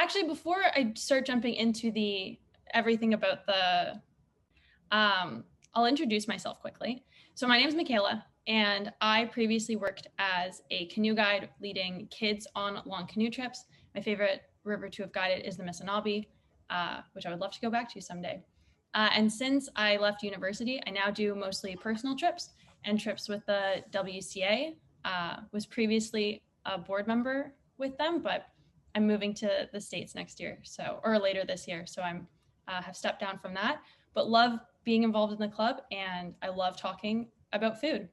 Actually, before I start jumping into everything about I'll introduce myself quickly. So my name is Michaela, and I previously worked as a canoe guide leading kids on long canoe trips. My favorite river to have guided is the Missinaibi, which I would love to go back to someday. And since I left university, I now do mostly personal trips and trips with the WCA. Was previously a board member with them, but I'm moving to the States next year, or later this year. So I'm have stepped down from that, but love being involved in the club, and I love talking about food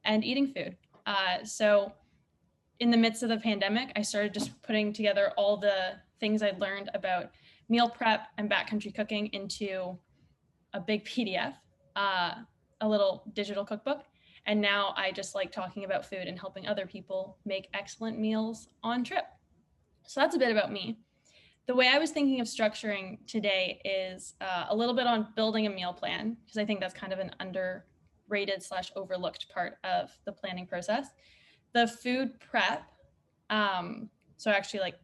and eating food. So in the midst of the pandemic, I started just putting together all the things I'd learned about meal prep and backcountry cooking into a big PDF, a little digital cookbook. And now I just like talking about food and helping other people make excellent meals on trip. So that's a bit about me. The way I was thinking of structuring today is a little bit on building a meal plan, because I think that's kind of an underrated / overlooked part of the planning process. The food prep, so actually like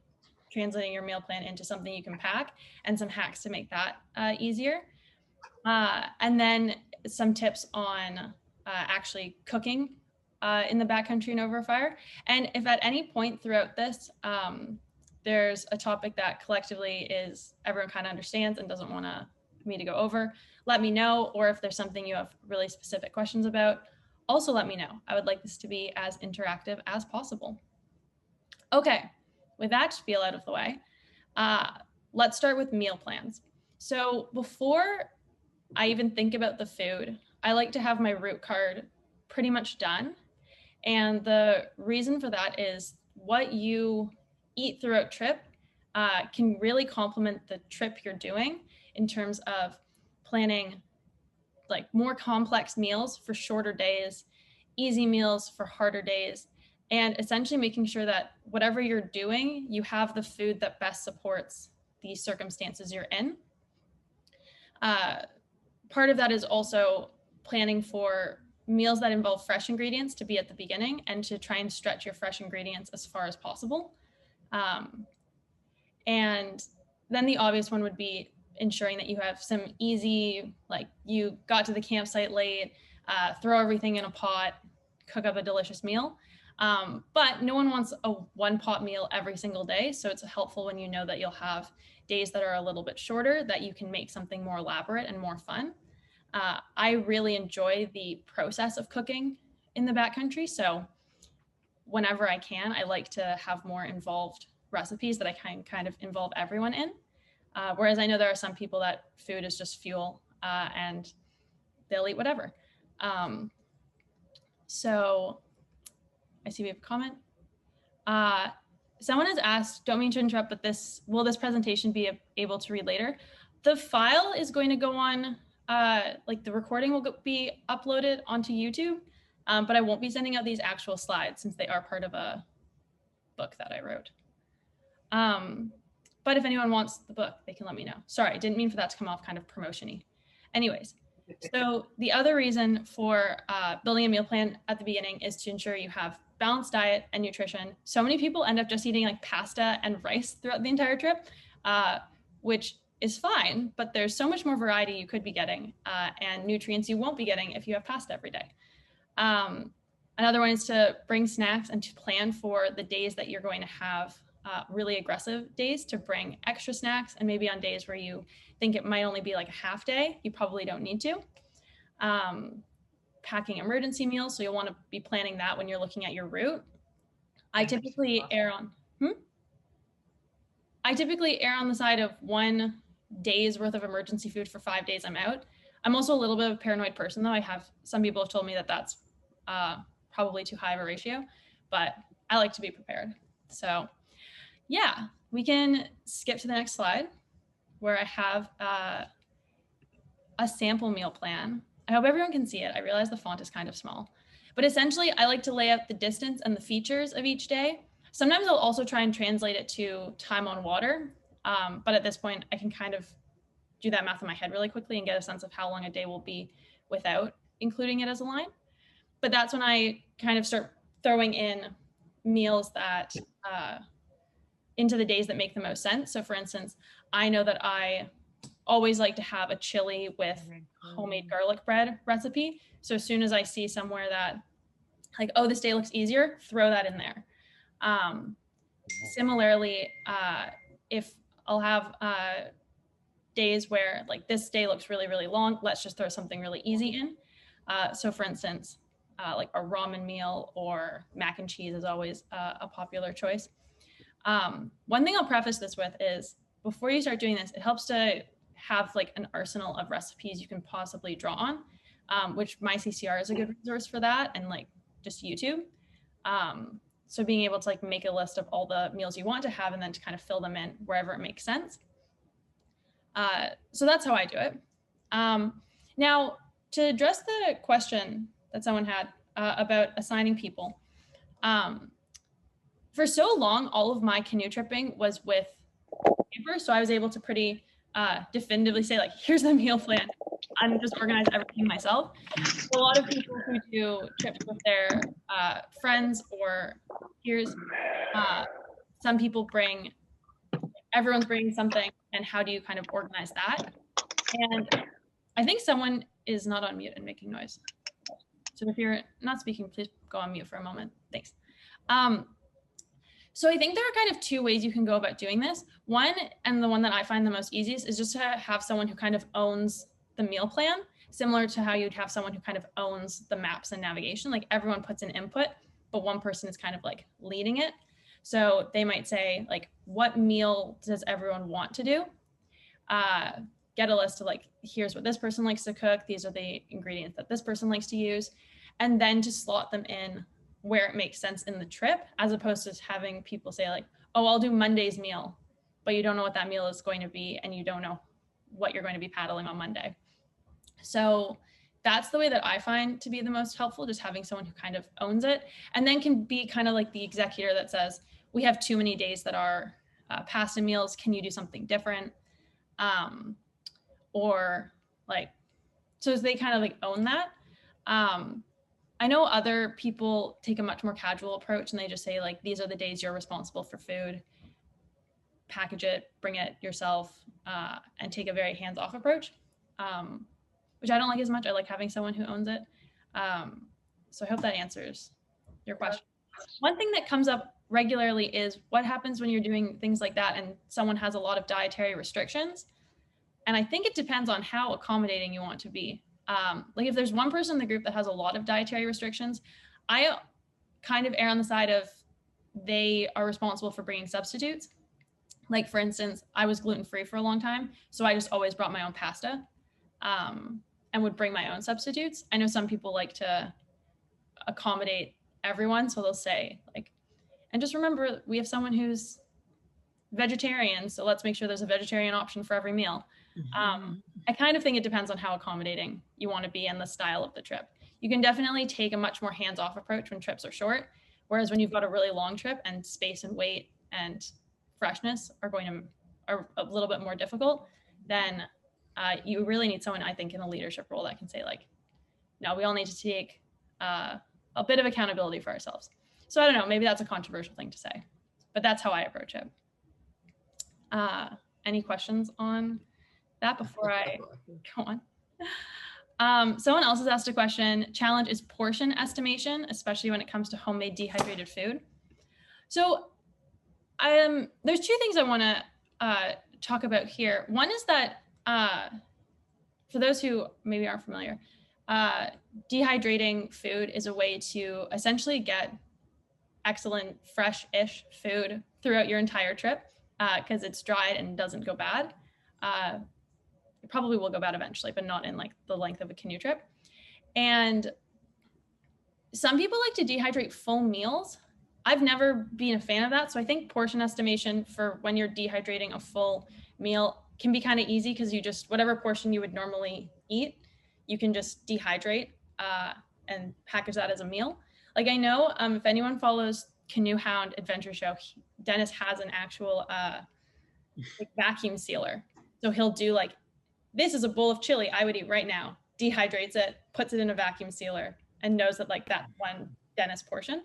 translating your meal plan into something you can pack, and some hacks to make that easier. And then some tips on actually cooking in the backcountry and over fire. And if at any point throughout this, there's a topic that collectively everyone kind of understands and doesn't want me to go over, let me know. Or if there's something you have really specific questions about, also let me know. I would like this to be as interactive as possible. Okay, with that spiel out of the way, let's start with meal plans. So before I even think about the food, I like to have my route card pretty much done. And the reason for that is what you eat throughout trip can really complement the trip you're doing in terms of planning like more complex meals for shorter days, easy meals for harder days, and essentially making sure that whatever you're doing, you have the food that best supports the circumstances you're in. Part of that is also planning for meals that involve fresh ingredients to be at the beginning, and to try and stretch your fresh ingredients as far as possible. And then the obvious one would be ensuring that you have some easy, like you got to the campsite late, throw everything in a pot, cook up a delicious meal. But no one wants a one pot meal every single day. So it's helpful when you know that you'll have days that are a little bit shorter, that you can make something more elaborate and more fun. I really enjoy the process of cooking in the backcountry. So whenever I can, I like to have more involved recipes that I can kind of involve everyone in. Whereas I know there are some people that food is just fuel and they'll eat whatever. So I see we have a comment. Someone has asked, don't mean to interrupt, but will this presentation be able to read later? The file is going to go on, like the recording will be uploaded onto YouTube, but I won't be sending out these actual slides since they are part of a book that I wrote. But if anyone wants the book, they can let me know. Sorry, I didn't mean for that to come off kind of promotion-y. Anyways, so the other reason for building a meal plan at the beginning is to ensure you have balanced diet and nutrition. So many people end up just eating like pasta and rice throughout the entire trip, which is fine, but there's so much more variety you could be getting and nutrients you won't be getting if you have pasta every day. Another one is to bring snacks and to plan for the days that you're going to have really aggressive days, to bring extra snacks, and maybe on days where you think it might only be like a half day, you probably don't need to. Packing emergency meals, so you'll want to be planning that when you're looking at your route. I typically err on the side of 1 day's worth of emergency food for 5 days I'm out. I'm also a little bit of a paranoid person, though. Some people have told me that that's probably too high of a ratio, but I like to be prepared. So yeah, we can skip to the next slide, where I have a sample meal plan. I hope everyone can see it. I realize the font is kind of small, but essentially I like to lay out the distance and the features of each day. Sometimes I'll also try and translate it to time on water, but at this point I can kind of do that math in my head really quickly and get a sense of how long a day will be without including it as a line. But that's when I kind of start throwing in meals that into the days that make the most sense. So for instance, I know that I always like to have a chili with homemade garlic bread recipe. So as soon as I see somewhere that like, oh, this day looks easier, throw that in there. Similarly, if I'll have days where like this day looks really, really long, let's just throw something really easy in. So for instance, like a ramen meal or mac and cheese is always a popular choice. One thing I'll preface this with is before you start doing this, it helps to have like an arsenal of recipes you can possibly draw on, which MyCCR is a good resource for that, and like just YouTube. So being able to like make a list of all the meals you want to have and then to kind of fill them in wherever it makes sense. So that's how I do it. Now, to address the question that someone had about assigning people, for so long, all of my canoe tripping was with paper, so I was able to pretty definitively say like, here's the meal plan. I'm just organize everything myself. So a lot of people who do trips with their friends or peers, some people everyone's bringing something, and how do you kind of organize that? And I think someone is not on mute and making noise. So if you're not speaking, please go on mute for a moment. Thanks. So I think there are kind of two ways you can go about doing this. One, and the one that I find the most easiest, is just to have someone who kind of owns the meal plan, similar to how you'd have someone who kind of owns the maps and navigation. Like everyone puts an input, but one person is kind of like leading it. So they might say like, what meal does everyone want to do? Get a list of like, here's what this person likes to cook. These are the ingredients that this person likes to use. And then to slot them in where it makes sense in the trip, as opposed to having people say like, oh, I'll do Monday's meal, but you don't know what that meal is going to be, and you don't know what you're going to be paddling on Monday. So that's the way that I find to be the most helpful, just having someone who kind of owns it, and then can be kind of like the executor that says, we have too many days that are pasta meals. Can you do something different? Or like, so they kind of like own that. I know other people take a much more casual approach, and they just say like, these are the days you're responsible for food, package it, bring it yourself, and take a very hands-off approach, which I don't like as much. I like having someone who owns it. So I hope that answers your question. One thing that comes up regularly is what happens when you're doing things like that and someone has a lot of dietary restrictions. And I think it depends on how accommodating you want to be. Like if there's one person in the group that has a lot of dietary restrictions, I kind of err on the side of they are responsible for bringing substitutes. Like for instance, I was gluten-free for a long time, so I just always brought my own pasta and would bring my own substitutes. I know some people like to accommodate everyone, so they'll say like, and just remember, we have someone who's vegetarian, so let's make sure there's a vegetarian option for every meal. I kind of think it depends on how accommodating you want to be and the style of the trip. You can definitely take a much more hands-off approach when trips are short, whereas when you've got a really long trip and space and weight and freshness are a little bit more difficult, then you really need someone, I think, in a leadership role that can say like, no, we all need to take a bit of accountability for ourselves. So I don't know, maybe that's a controversial thing to say, but that's how I approach it. Any questions on that before I go on? Someone else has asked a question. Challenge is portion estimation, especially when it comes to homemade dehydrated food. So there's two things I want to talk about here. One is that for those who maybe aren't familiar, dehydrating food is a way to essentially get excellent fresh-ish food throughout your entire trip because it's dried and doesn't go bad. It probably will go bad eventually, but not in like the length of a canoe trip. And some people like to dehydrate full meals. I've never been a fan of that. So I think portion estimation for when you're dehydrating a full meal can be kind of easy because you just, whatever portion you would normally eat, you can just dehydrate and package that as a meal. Like I know if anyone follows Canoe Hound Adventure Show, Dennis has an actual like vacuum sealer. So he'll do like, this is a bowl of chili I would eat right now, dehydrates it, puts it in a vacuum sealer, and knows that like that's one Dennis portion.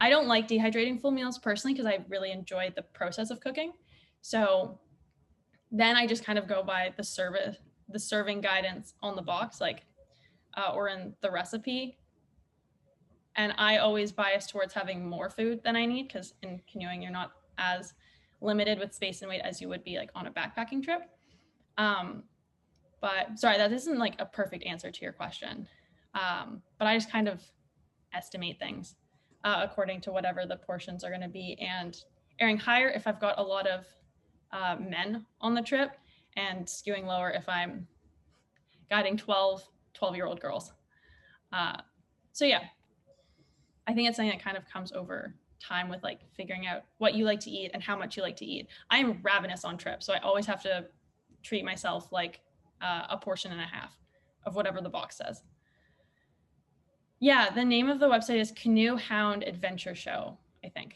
I don't like dehydrating full meals personally because I really enjoy the process of cooking. So then I just kind of go by the serving guidance on the box, like, or in the recipe. And I always bias towards having more food than I need because in canoeing, you're not as limited with space and weight as you would be like on a backpacking trip. But sorry, that isn't like a perfect answer to your question. But I just kind of estimate things according to whatever the portions are going to be, and airing higher if I've got a lot of men on the trip, and skewing lower if I'm guiding 12-year-old girls. So yeah, I think it's something that kind of comes over time with like figuring out what you like to eat and how much you like to eat. I am ravenous on trips, so I always have to treat myself like a portion and a half of whatever the box says. Yeah, the name of the website is Canoe Hound Adventure Show, I think.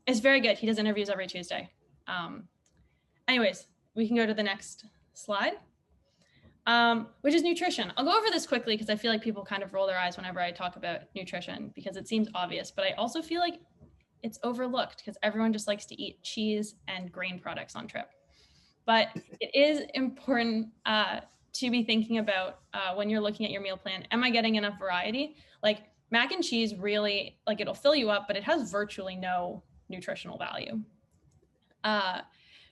It's very good. He does interviews every Tuesday. Anyways, we can go to the next slide, which is nutrition. I'll go over this quickly because I feel like people kind of roll their eyes whenever I talk about nutrition because it seems obvious, but I also feel like it's overlooked because everyone just likes to eat cheese and grain products on trip. But it is important to be thinking about when you're looking at your meal plan, am I getting enough variety? Like mac and cheese really, like it'll fill you up, but it has virtually no nutritional value.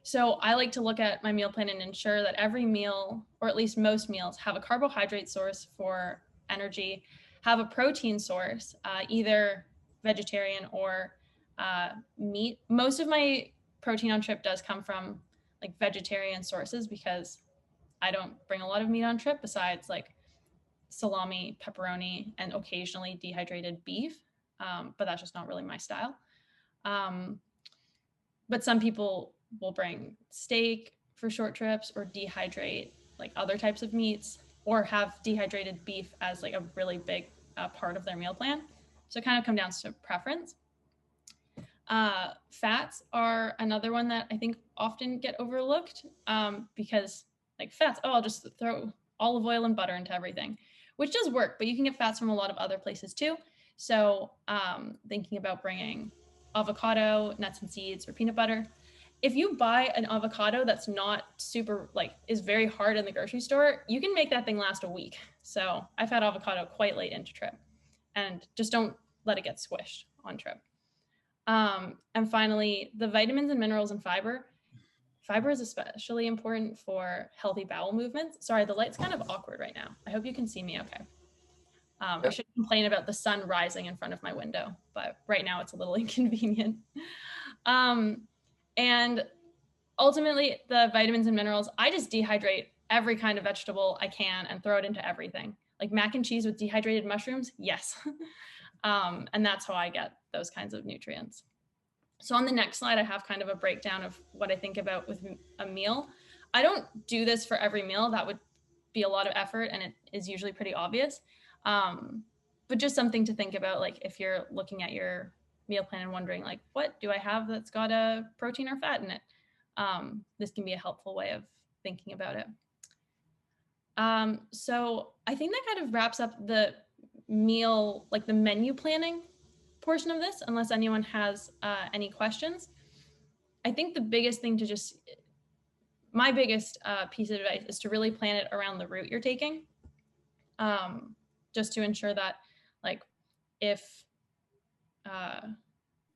So I like to look at my meal plan and ensure that every meal, or at least most meals, have a carbohydrate source for energy, have a protein source, either vegetarian or meat. Most of my protein on trip does come from like vegetarian sources because I don't bring a lot of meat on trip besides like salami, pepperoni, and occasionally dehydrated beef. But that's just not really my style. But some people will bring steak for short trips or dehydrate like other types of meats or have dehydrated beef as like a really big part of their meal plan. So it kind of comes down to preference. Fats are another one that I think often get overlooked because like fats, oh, I'll just throw olive oil and butter into everything, which does work, but you can get fats from a lot of other places too. So thinking about bringing avocado, nuts and seeds, or peanut butter. If you buy an avocado that's not super, like, is very hard in the grocery store, you can make that thing last a week. So I've had avocado quite late into trip, and just don't let it get squished on trip. And finally, the vitamins and minerals and fiber. Fiber is especially important for healthy bowel movements. Sorry, the light's kind of awkward right now. I hope you can see me okay. I should complain about the sun rising in front of my window, but right now it's a little inconvenient. And ultimately, the vitamins and minerals, I just dehydrate every kind of vegetable I can and throw it into everything. Like mac and cheese with dehydrated mushrooms, yes. And that's how I get those kinds of nutrients. So on the next slide, I have kind of a breakdown of what I think about with a meal. I don't do this for every meal. That would be a lot of effort, and it is usually pretty obvious. But just something to think about, like if you're looking at your meal plan and wondering, like, what do I have that's got a protein or fat in it? This can be a helpful way of thinking about it. So I think that kind of wraps up the meal, like the menu planning portion of this, unless anyone has any questions. I think the biggest thing to just, my biggest piece of advice is to really plan it around the route you're taking, just to ensure that, like, if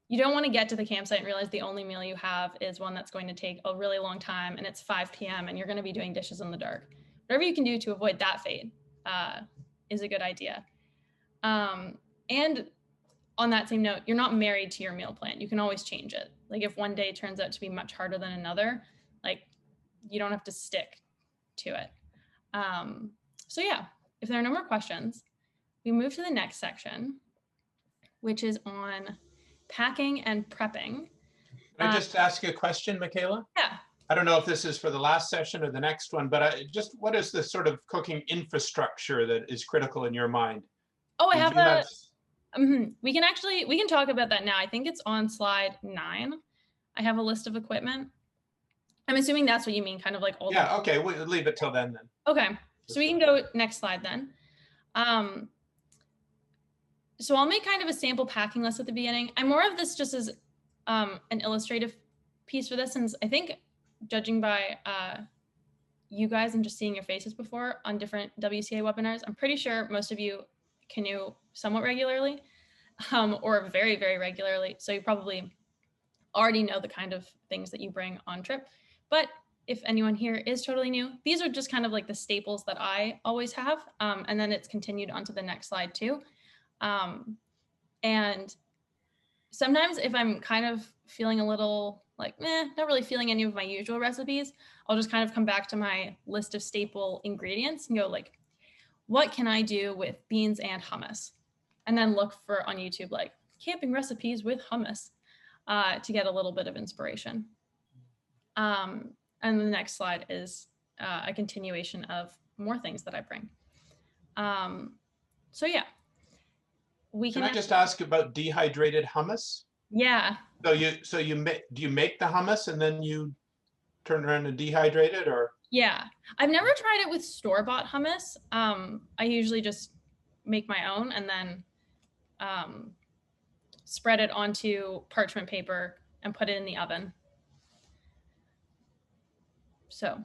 you don't want to get to the campsite and realize the only meal you have is one that's going to take a really long time and it's 5 p.m. and you're going to be doing dishes in the dark. Whatever you can do to avoid that fate is a good idea. And on that same note, you're not married to your meal plan. You can always change it. Like if one day turns out to be much harder than another, like you don't have to stick to it. So yeah, if there are no more questions, we move to the next section, which is on packing and prepping. Can I just ask you a question, Michaela? Yeah. I don't know if this is for the last session or the next one, but what is the sort of cooking infrastructure that is critical in your mind? Oh, I have that. We can talk about that now. I think it's on slide 9. I have a list of equipment. I'm assuming that's what you mean, kind of like all. Yeah, okay, we'll leave it till then. Okay, so we can go next slide then. So I'll make kind of a sample packing list at the beginning. I'm more of this just as an illustrative piece for this, since I think, judging by you guys and just seeing your faces before on different WCA webinars, I'm pretty sure most of you canoe somewhat regularly, or very, very regularly. So you probably already know the kind of things that you bring on trip. But if anyone here is totally new, these are just kind of like the staples that I always have. And then it's continued onto the next slide too. And sometimes if I'm kind of feeling a little like, not really feeling any of my usual recipes, I'll just kind of come back to my list of staple ingredients and go like, what can I do with beans and hummus? And then look for on YouTube, like camping recipes with hummus to get a little bit of inspiration. And the next slide is a continuation of more things that I bring. So yeah. Can I just ask about dehydrated hummus? Yeah. So do you make the hummus and then you turn around and dehydrate it, or? Yeah, I've never tried it with store-bought hummus. I usually just make my own and then spread it onto parchment paper and put it in the oven. So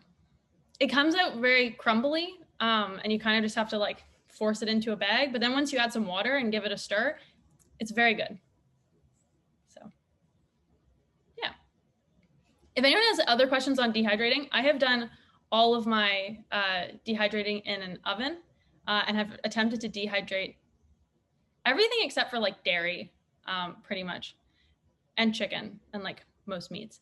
it comes out very crumbly, and you kind of just have to like force it into a bag. But then once you add some water and give it a stir, it's very good. So yeah. If anyone has other questions on dehydrating, I have done all of my dehydrating in an oven and have attempted to dehydrate everything except for like dairy, pretty much, and chicken and like most meats.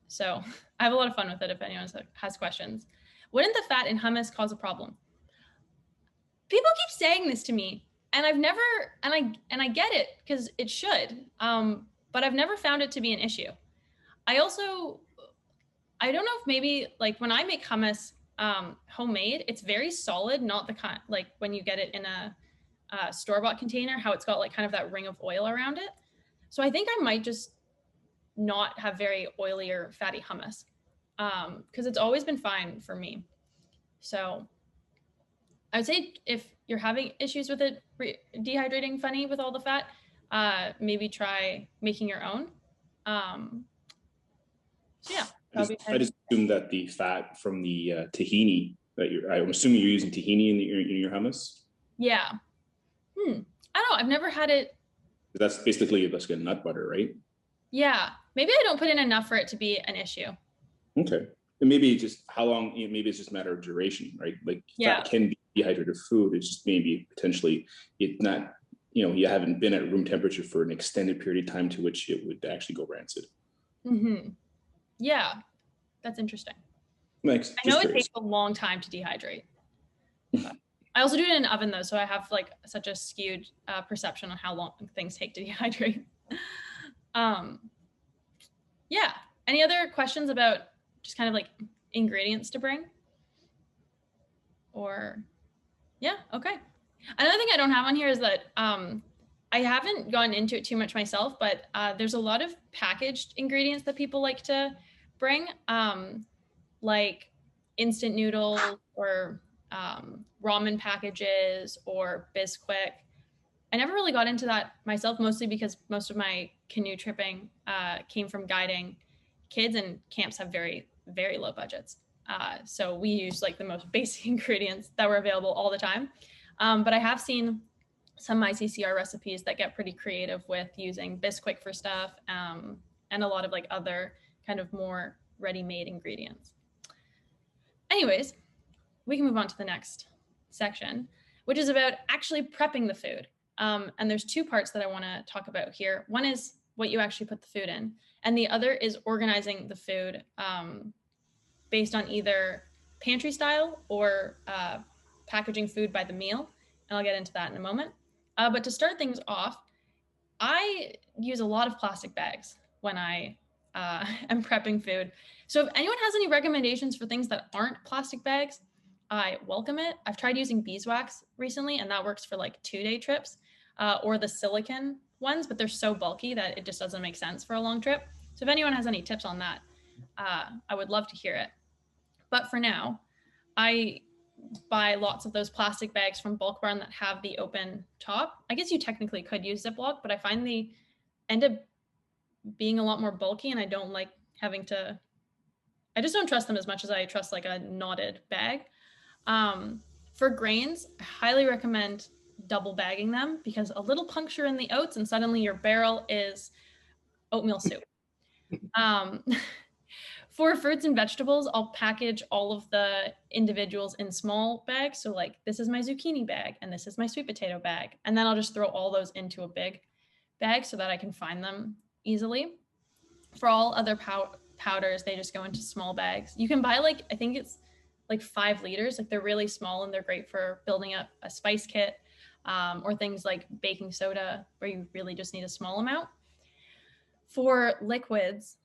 So I have a lot of fun with it if anyone has questions. Wouldn't the fat in hummus cause a problem? People keep saying this to me, and I've never, and I get it because it should, but I've never found it to be an issue. I don't know if maybe like when I make hummus homemade, it's very solid, not the kind like when you get it in a store-bought container, how it's got like kind of that ring of oil around it. So I think I might just not have very oily or fatty hummus because it's always been fine for me. So I would say if you're having issues with it dehydrating funny with all the fat, maybe try making your own. So yeah. I just assume that the fat from the tahini I'm assuming you're using tahini in your hummus. Yeah. I don't know. I've never had it. That's basically like a nut butter, right? Yeah. Maybe I don't put in enough for it to be an issue. Okay. And maybe just how long, maybe it's just a matter of duration, right? Like fat can be dehydrated food. It's just maybe potentially it's not, you haven't been at room temperature for an extended period of time to which it would actually go rancid. Mm-hmm. Yeah. That's interesting. I know it takes a long time to dehydrate. I also do it in an oven though, so I have like such a skewed perception on how long things take to dehydrate. Yeah. Any other questions about just kind of like ingredients to bring? Or yeah, okay. Another thing I don't have on here is that I haven't gone into it too much myself, but there's a lot of packaged ingredients that people like to bring, like instant noodles or ramen packages or Bisquick. I never really got into that myself, mostly because most of my canoe tripping came from guiding kids, and camps have very, very low budgets. So we use like the most basic ingredients that were available all the time. But I have seen some ICCR recipes that get pretty creative with using Bisquick for stuff and a lot of like other kind of more ready-made ingredients. Anyways, we can move on to the next section, which is about actually prepping the food. And there's two parts that I want to talk about here. One is what you actually put the food in, and the other is organizing the food based on either pantry style or packaging food by the meal. And I'll get into that in a moment. But to start things off, I use a lot of plastic bags when I am prepping food. So if anyone has any recommendations for things that aren't plastic bags, I welcome it. I've tried using beeswax recently, and that works for like 2-day trips, or the silicone ones, but they're so bulky that it just doesn't make sense for a long trip. So if anyone has any tips on that, I would love to hear it. But for now, I buy lots of those plastic bags from Bulk Barn that have the open top. I guess you technically could use Ziploc, but I find they end up being a lot more bulky, and I don't like having to, I just don't trust them as much as I trust like a knotted bag. For grains, I highly recommend double bagging them, because a little puncture in the oats and suddenly your barrel is oatmeal soup. For fruits and vegetables, I'll package all of the individuals in small bags. So like, this is my zucchini bag and this is my sweet potato bag. And then I'll just throw all those into a big bag so that I can find them easily. For all other powders, they just go into small bags. You can buy like, I think it's like 5 liters. Like, they're really small and they're great for building up a spice kit, or things like baking soda where you really just need a small amount. For liquids,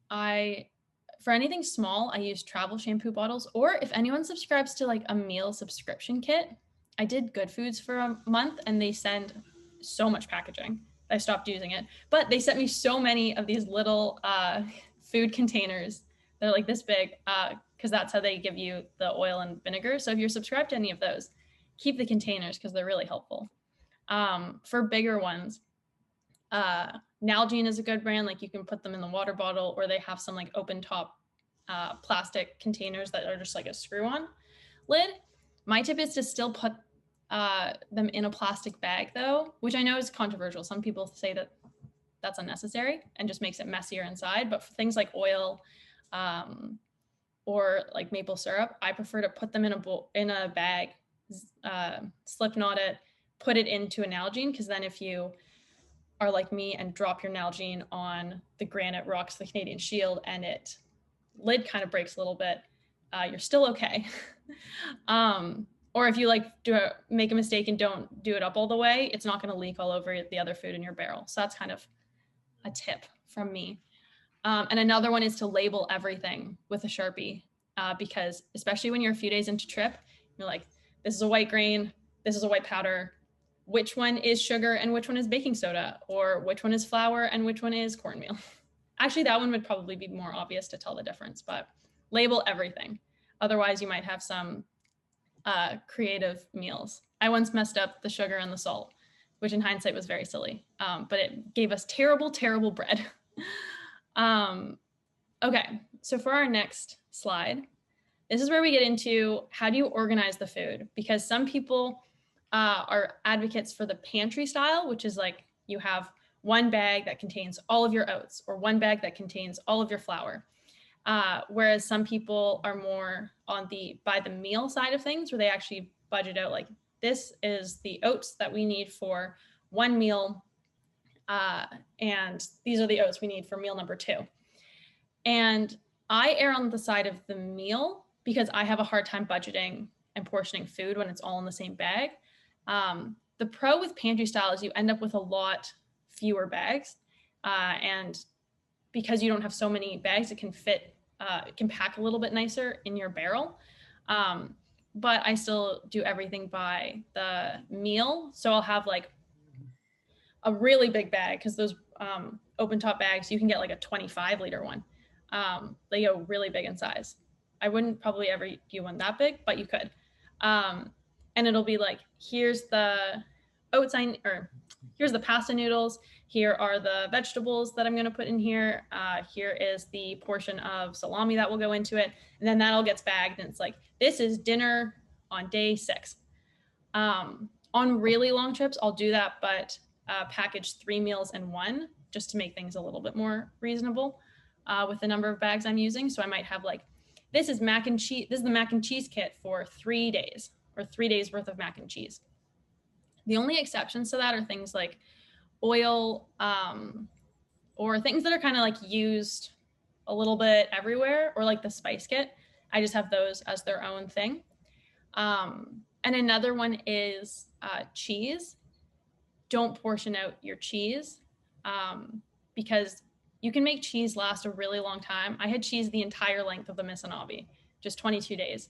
for anything small, I use travel shampoo bottles, or if anyone subscribes to like a meal subscription kit, I did Good Foods for a month and they send so much packaging. I stopped using it, but they sent me so many of these little food containers. They're like this big, because that's how they give you the oil and vinegar. So if you're subscribed to any of those, keep the containers because they're really helpful. For bigger ones, Nalgene is a good brand. Like, you can put them in the water bottle, or they have some like open top plastic containers that are just like a screw-on lid. My tip is to still put them in a plastic bag though, which I know is controversial. Some people say that that's unnecessary and just makes it messier inside. But for things like oil or like maple syrup, I prefer to put them in a bag, slip knot it, put it into a Nalgene, because then if you are like me and drop your Nalgene on the granite rocks, the Canadian Shield, and it lid kind of breaks a little bit, you're still okay. Or if you like make a mistake and don't do it up all the way, it's not going to leak all over the other food in your barrel. So that's kind of a tip from me. And another one is to label everything with a Sharpie, because especially when you're a few days into trip, you're like, this is a white grain, this is a white powder, which one is sugar and which one is baking soda, or which one is flour and which one is cornmeal. Actually, that one would probably be more obvious to tell the difference, but label everything. Otherwise, you might have some creative meals. I once messed up the sugar and the salt, which in hindsight was very silly, but it gave us terrible, terrible bread. Okay, so for our next slide, this is where we get into how do you organize the food, because some people are advocates for the pantry style, which is like you have one bag that contains all of your oats, or one bag that contains all of your flour. Whereas some people are more on the by the meal side of things, where they actually budget out like, this is the oats that we need for one meal, and these are the oats we need for meal number 2. And I err on the side of the meal because I have a hard time budgeting and portioning food when it's all in the same bag. The pro with pantry style is you end up with a lot fewer bags, and because you don't have so many bags, it can fit, it can pack a little bit nicer in your barrel. But I still do everything by the meal. So I'll have like a really big bag, because those open top bags, you can get like a 25-liter one. They go really big in size. I wouldn't probably ever do one that big, but you could. And it'll be like, here's the oats, here's the pasta noodles. Here are the vegetables that I'm going to put in here. Here is the portion of salami that will go into it. And then that all gets bagged. And it's like, this is dinner on day 6. On really long trips, I'll do that, but package 3 meals in one, just to make things a little bit more reasonable with the number of bags I'm using. So I might have like, this is mac and cheese. This is the mac and cheese kit for 3 days, or 3 days worth of mac and cheese. The only exceptions to that are things like oil, or things that are kind of like used a little bit everywhere, or like the spice kit. I just have those as their own thing. And another one is cheese. Don't portion out your cheese, because you can make cheese last a really long time. I had cheese the entire length of the Missinaibi, just 22 days.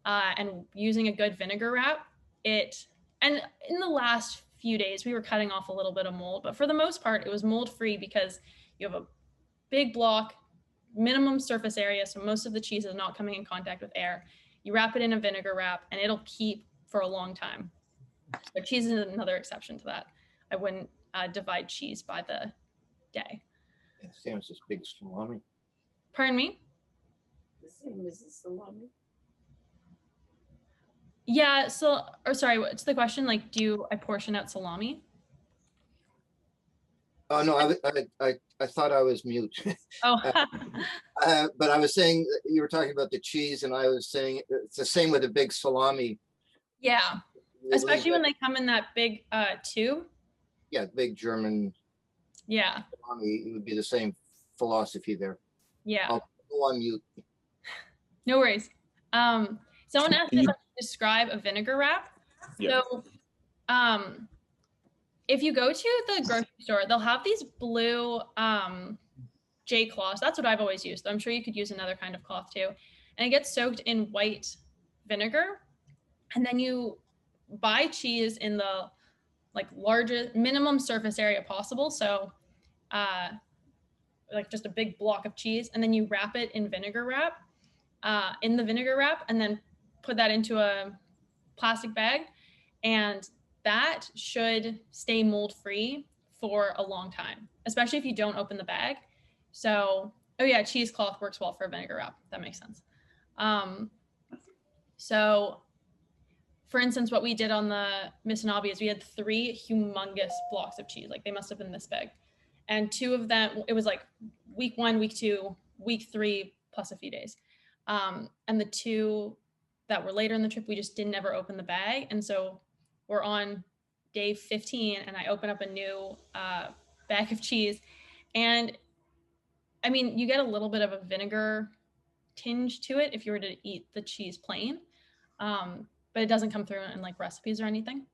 And using a good vinegar wrap, and in the last few days, we were cutting off a little bit of mold, but for the most part, it was mold-free, because you have a big block, minimum surface area, so most of the cheese is not coming in contact with air. You wrap it in a vinegar wrap and it'll keep for a long time. But cheese is another exception to that. I wouldn't divide cheese by the day. Same as this big salami. Pardon me? The same as the salami. Yeah, so, or sorry, what's the question? Like, do I portion out salami? Oh, no, I thought I was mute. Oh, But I was saying, you were talking about the cheese, and I was saying it's the same with a big salami. yeah, especially when they come in that big tube. Yeah, big German Yeah, salami, it would be the same philosophy there. yeah, I'll go on mute. no worries. Someone asked if I could describe a vinegar wrap. Yeah. So, if you go to the grocery store, they'll have these blue J cloths. That's what I've always used. I'm sure you could use another kind of cloth too. And it gets soaked in white vinegar. And then you buy cheese in the like largest minimum surface area possible. So like just a big block of cheese. And then you wrap it in vinegar wrap, in the vinegar wrap, and then put that into a plastic bag. And that should stay mold free for a long time, especially if you don't open the bag. So, oh yeah, cheesecloth works well for a vinegar wrap. That makes sense. So for instance, what we did on the Misanabi is we had 3 humongous blocks of cheese. Like they must have been this big. And 2 of them, it was like week 1, week 2, week 3, plus a few days. And the 2 that were later in the trip, we just didn't ever open the bag. And so we're on day 15 and I open up a new bag of cheese. And I mean, you get a little bit of a vinegar tinge to it if you were to eat the cheese plain, but it doesn't come through in like recipes or anything.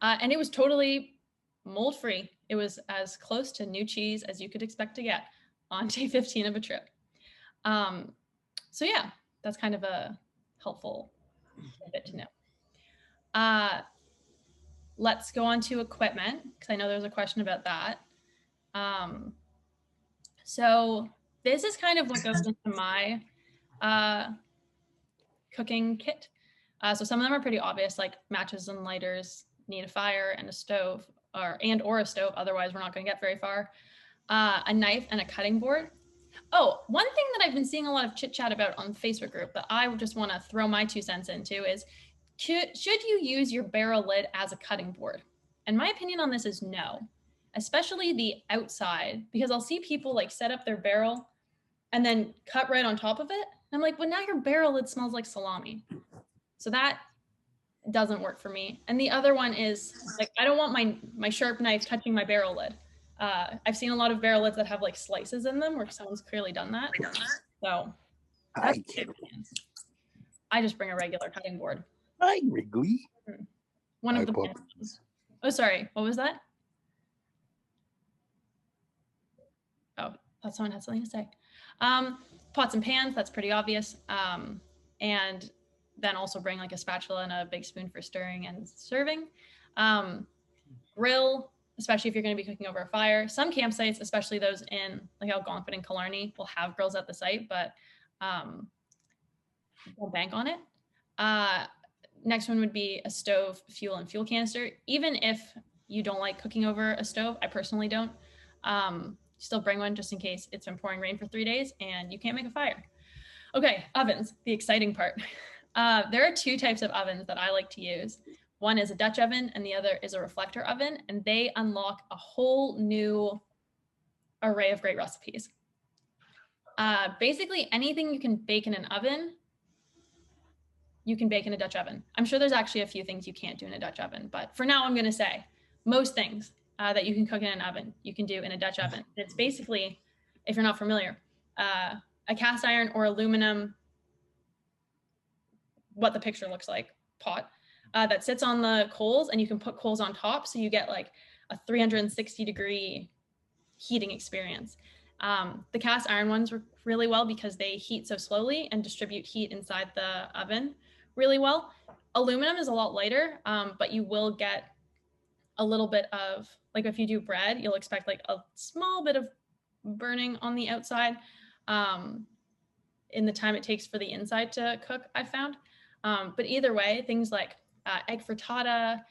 And it was totally mold free. It was as close to new cheese as you could expect to get on day 15 of a trip. So yeah, that's kind of a helpful bit to know. Let's go on to equipment, because I know there's a question about that. So this is kind of what goes into my cooking kit. So some of them are pretty obvious, like matches and lighters, need a fire and a stove, or a stove, otherwise we're not going to get very far. A knife and a cutting board. Oh, one thing that I've been seeing a lot of chit chat about on the Facebook group that I just want to throw my 2 cents into is, should you use your barrel lid as a cutting board? And my opinion on this is no, especially the outside, because I'll see people like set up their barrel and then cut right on top of it. And I'm like, well, now your barrel lid smells like salami. So that doesn't work for me. And the other one is like, I don't want my sharp knife touching my barrel lid. I've seen a lot of barrel lids that have like slices in them where someone's clearly done that. So I just bring a regular cutting board. Hi, Wrigley. One of Hi, the Pop. Oh, sorry. What was that? Oh, thought someone had something to say. Pots and pans, that's pretty obvious. And then also bring like a spatula and a big spoon for stirring and serving. Grill, especially if you're going to be cooking over a fire. Some campsites, especially those in like Algonquin and Killarney, will have grills at the site, but don't bank on it. Next one would be a stove, fuel, and fuel canister. Even if you don't like cooking over a stove, I personally don't, still bring one just in case it's been pouring rain for 3 days and you can't make a fire. Okay, ovens, the exciting part. There are 2 types of ovens that I like to use. One is a Dutch oven and the other is a reflector oven, and they unlock a whole new array of great recipes. Basically anything you can bake in an oven, you can bake in a Dutch oven. I'm sure there's actually a few things you can't do in a Dutch oven, but for now I'm going to say most things that you can cook in an oven, you can do in a Dutch oven. It's basically, if you're not familiar, a cast iron or aluminum, what the picture looks like, pot that sits on the coals, and you can put coals on top, so you get like a 360-degree heating experience. The cast iron ones work really well because they heat so slowly and distribute heat inside the oven really well. Aluminum is a lot lighter, but you will get a little bit of, like if you do bread, you'll expect like a small bit of burning on the outside. in the time it takes for the inside to cook, I found. But either way, things like egg frittata,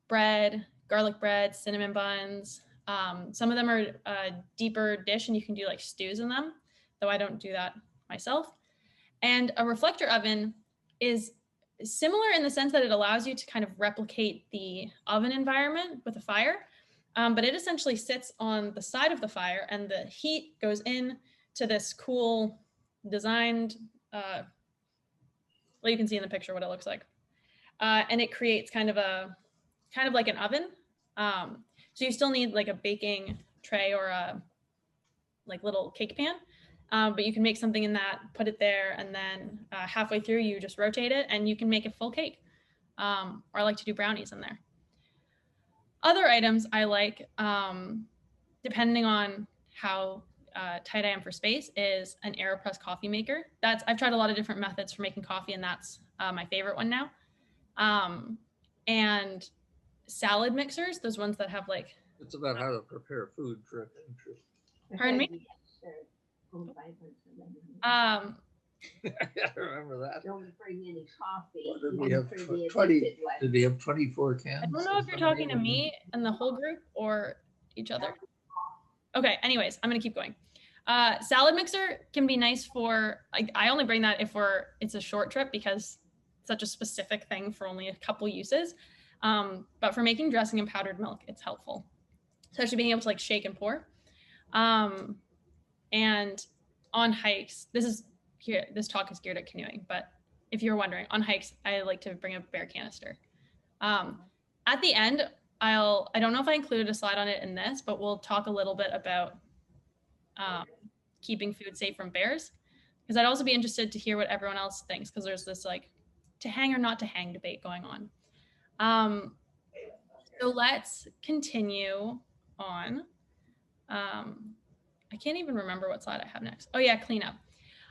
bread, garlic bread, cinnamon buns. Some of them are a deeper dish and you can do like stews in them, though I don't do that myself. And a reflector oven is similar in the sense that it allows you to kind of replicate the oven environment with a fire, but it essentially sits on the side of the fire and the heat goes in to this cool designed, well, you can see in the picture what it looks like. And it creates kind of like an oven. So you still need like a baking tray or a like little cake pan, but you can make something in that, put it there, and then halfway through you just rotate it and you can make a full cake. Or I like to do brownies in there. Other items I like, depending on how tight I am for space, is an AeroPress coffee maker. I've tried a lot of different methods for making coffee, and that's my favorite one now. And salad mixers, those ones that have like. It's about how to prepare food for an interest. Pardon me? I remember that. Don't bring any coffee. Well, did we have 20? Did they have 24 cans? I don't know if you're talking to me and the whole group or each other. Okay, anyways, I'm gonna keep going. Salad mixer can be nice for, I only bring that if it's a short trip because it's such a specific thing for only a couple uses. But for making dressing and powdered milk, it's helpful. Especially being able to like shake and pour. And on hikes, this talk is geared at canoeing, but if you're wondering, on hikes, I like to bring a bear canister. At the end, I don't know if I included a slide on it in this, but we'll talk a little bit about keeping food safe from bears, because I'd also be interested to hear what everyone else thinks, because there's this like to hang or not to hang debate going on. So let's continue on. I can't even remember what slide I have next. Oh yeah, cleanup.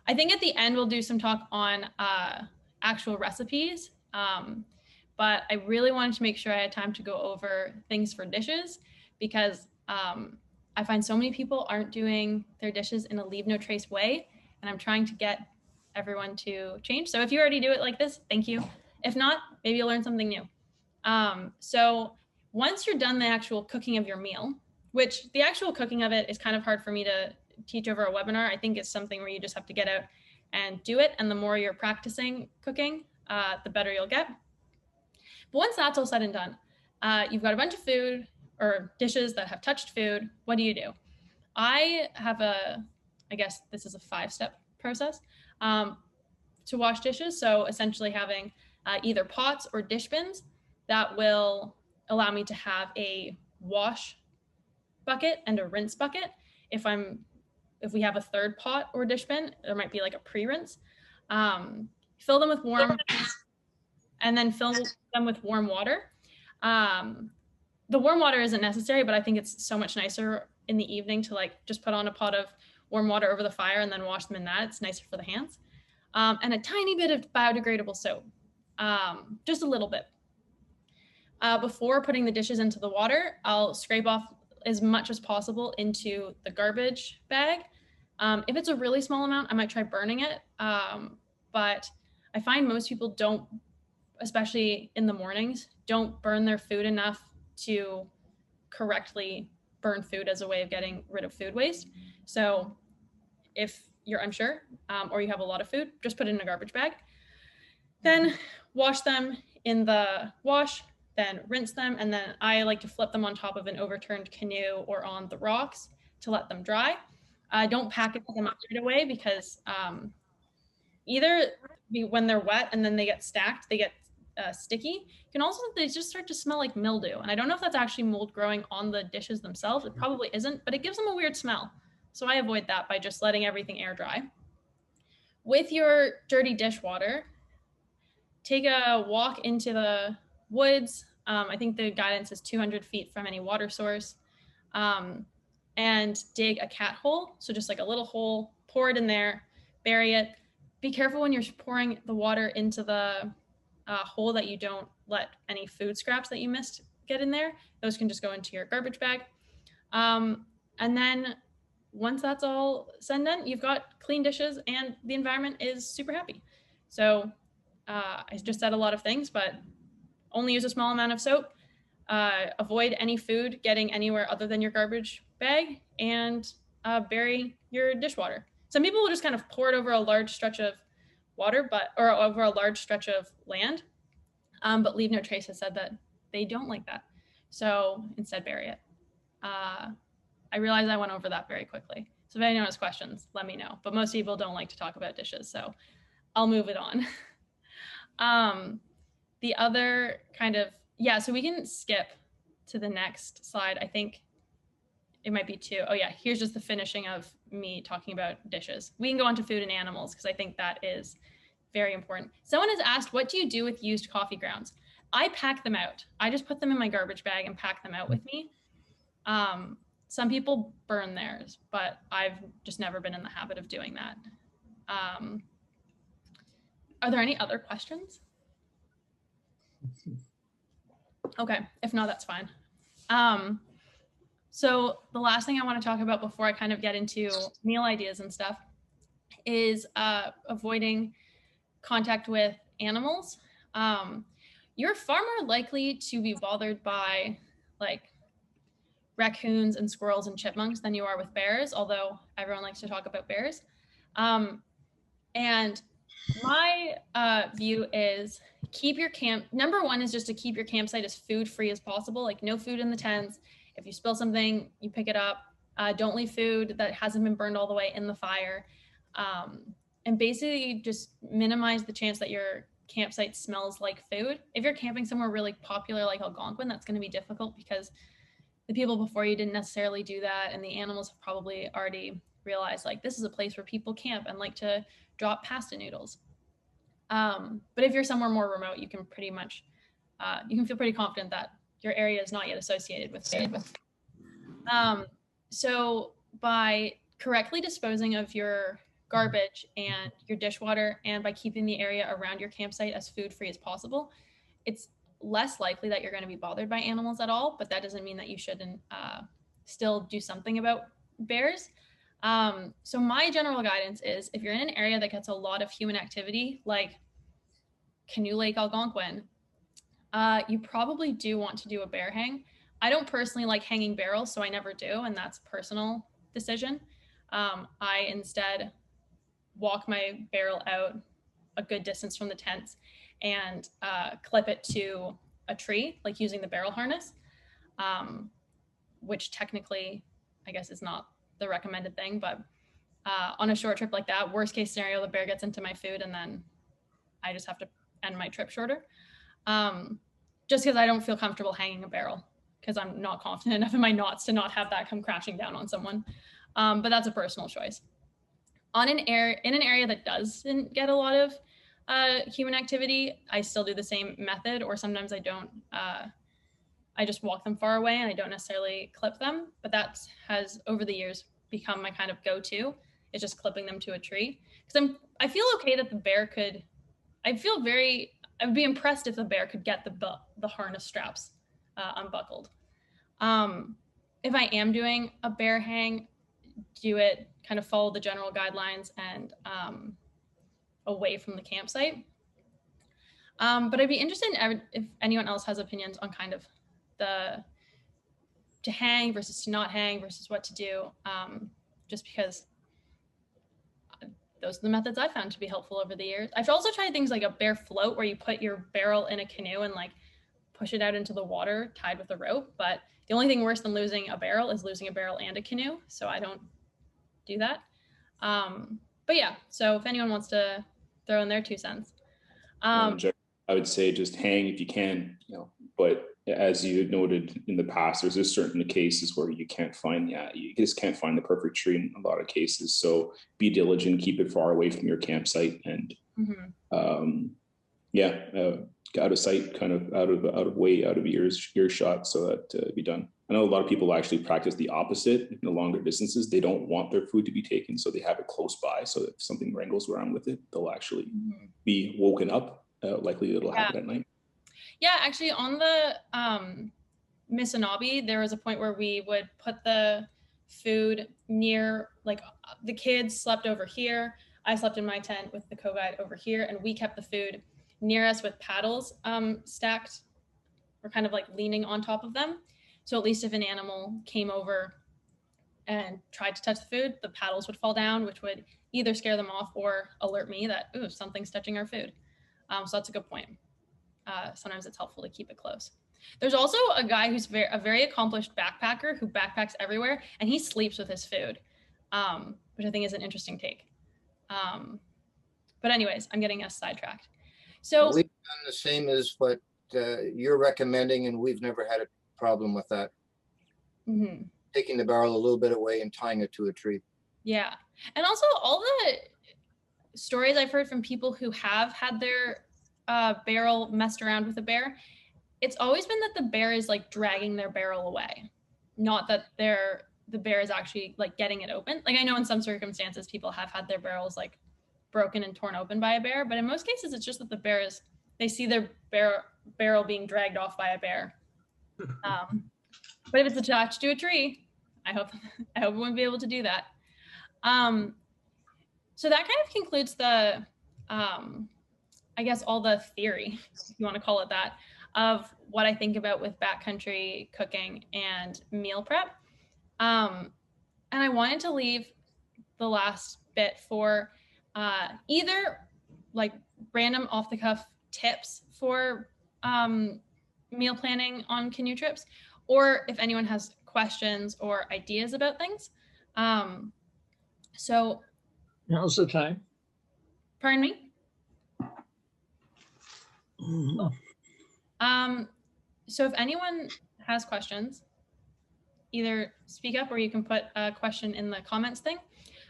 I think at the end we'll do some talk on actual recipes, but I really wanted to make sure I had time to go over things for dishes, because I find so many people aren't doing their dishes in a leave no trace way, and I'm trying to get everyone to change. So if you already do it like this, thank you. If not, maybe you'll learn something new. So once you're done the actual cooking of your meal, which the actual cooking of it is kind of hard for me to teach over a webinar. I think it's something where you just have to get out and do it. And the more you're practicing cooking, the better you'll get. But once that's all said and done, you've got a bunch of food or dishes that have touched food. What do? I have I guess this is a 5-step process to wash dishes. So essentially having either pots or dish bins that will allow me to have a wash bucket and a rinse bucket. If we have a third pot or dish bin, there might be like a pre-rinse. Fill them with warm and then fill them with warm water. The warm water isn't necessary, but I think it's so much nicer in the evening to like just put on a pot of warm water over the fire and then wash them in that. It's nicer for the hands. And a tiny bit of biodegradable soap, just a little bit. Before putting the dishes into the water, I'll scrape off as much as possible into the garbage bag. If it's a really small amount, I might try burning it. But I find most people don't, especially in the mornings, don't burn their food enough to correctly burn food as a way of getting rid of food waste. So if you're unsure or you have a lot of food, just put it in a garbage bag. Then wash them in the wash, then rinse them, and then I like to flip them on top of an overturned canoe or on the rocks to let them dry. Don't package them up right away, because either when they're wet and then they get stacked, they get sticky. They just start to smell like mildew. And I don't know if that's actually mold growing on the dishes themselves. It probably isn't, but it gives them a weird smell. So I avoid that by just letting everything air dry. With your dirty dishwater, take a walk into the woods. I think the guidance is 200 feet from any water source, and dig a cat hole. So just like a little hole, pour it in there, bury it. Be careful when you're pouring the water into the hole that you don't let any food scraps that you missed get in there. Those can just go into your garbage bag. And then once that's all said and done, you've got clean dishes and the environment is super happy. So I just said a lot of things, but only use a small amount of soap. Avoid any food getting anywhere other than your garbage bag, and bury your dishwater. Some people will just kind of pour it over a large stretch of water, or over a large stretch of land. But Leave No Trace has said that they don't like that. So instead, bury it. I realize I went over that very quickly. So if anyone has questions, let me know. But most people don't like to talk about dishes, so I'll move it on. The other kind of, so we can skip to the next slide. I think it might be 2. Oh yeah, here's just the finishing of me talking about dishes. We can go on to food and animals because I think that is very important. Someone has asked, what do you do with used coffee grounds? I pack them out. I just put them in my garbage bag and pack them out with me. Some people burn theirs, but I've just never been in the habit of doing that. Are there any other questions? Okay, if not, that's fine. So the last thing I want to talk about before I kind of get into meal ideas and stuff is avoiding contact with animals. You're far more likely to be bothered by like raccoons and squirrels and chipmunks than you are with bears, although everyone likes to talk about bears. And my view is number one is just to keep your campsite as food free as possible, like no food in the tents. If you spill something, you pick it up. Don't leave food that hasn't been burned all the way in the fire. And basically just minimize the chance that your campsite smells like food. If you're camping somewhere really popular like Algonquin, that's going to be difficult because the people before you didn't necessarily do that, and the animals have probably already realized like this is a place where people camp and like to drop pasta noodles. But if you're somewhere more remote, you can pretty much you can feel pretty confident that your area is not yet associated with food. So by correctly disposing of your garbage and your dishwater, and by keeping the area around your campsite as food free as possible, it's less likely that you're going to be bothered by animals at all, but that doesn't mean that you shouldn't still do something about bears. So my general guidance is if you're in an area that gets a lot of human activity, like Canoe Lake, Algonquin, you probably do want to do a bear hang. I don't personally like hanging barrels, so I never do, and that's a personal decision. I instead walk my barrel out a good distance from the tents and clip it to a tree, like using the barrel harness, which technically, I guess, is not the recommended thing, but on a short trip like that, worst case scenario, the bear gets into my food and then I just have to end my trip shorter. Just because I don't feel comfortable hanging a barrel because I'm not confident enough in my knots to not have that come crashing down on someone. But that's a personal choice. In an area that doesn't get a lot of human activity, I still do the same method, or sometimes I don't. I just walk them far away and I don't necessarily clip them, but that has over the years become my kind of go-to, is just clipping them to a tree. Because I feel okay that the bear could, I would be impressed if the bear could get the harness straps unbuckled. If I am doing a bear hang, do it, kind of follow the general guidelines and away from the campsite. But I'd be interested in if anyone else has opinions on kind of to hang versus to not hang versus what to do, just because those are the methods I found to be helpful over the years. I've also tried things like a bear float, where you put your barrel in a canoe and like push it out into the water tied with a rope. But the only thing worse than losing a barrel is losing a barrel and a canoe. So I don't do that. But yeah, so if anyone wants to throw in their 2 cents. I would say just hang if you can, but as you had noted in the past, there's just certain cases where you just can't find the perfect tree in a lot of cases. So be diligent, keep it far away from your campsite, and out of sight, kind of out of way, out of earshot, so that be done. I know a lot of people actually practice the opposite in the longer distances. They don't want their food to be taken, so they have it close by. So if something wrangles around with it, they'll actually be woken up. Likely it'll happen at night. Yeah, actually on the Missinaibi, there was a point where we would put the food near, like the kids slept over here. I slept in my tent with the co-guide over here, and we kept the food near us with paddles stacked or kind of like leaning on top of them. So at least if an animal came over and tried to touch the food, the paddles would fall down, which would either scare them off or alert me that, ooh, something's touching our food. So that's a good point. Sometimes it's helpful to keep it close. There's also a guy who's a very accomplished backpacker who backpacks everywhere, and he sleeps with his food, which I think is an interesting take. But anyways, I'm getting us sidetracked. So we've done the same as what you're recommending, and we've never had a problem with that. Mm-hmm. Taking the barrel a little bit away and tying it to a tree. Yeah. And also all the stories I've heard from people who have had their barrel messed around with a bear, it's always been that the bear is like dragging their barrel away, not that the bear is actually like getting it open. Like I know in some circumstances people have had their barrels like broken and torn open by a bear, but in most cases it's just that the bear is, they see their barrel being dragged off by a bear. But if it's attached to a tree, I hope we won't be able to do that. So that kind of concludes the, I guess all the theory, if you want to call it that, of what I think about with backcountry cooking and meal prep. And I wanted to leave the last bit for either like random off the cuff tips for meal planning on canoe trips, or if anyone has questions or ideas about things. So now's the time. Pardon me? So if anyone has questions, either speak up or you can put a question in the comments thing.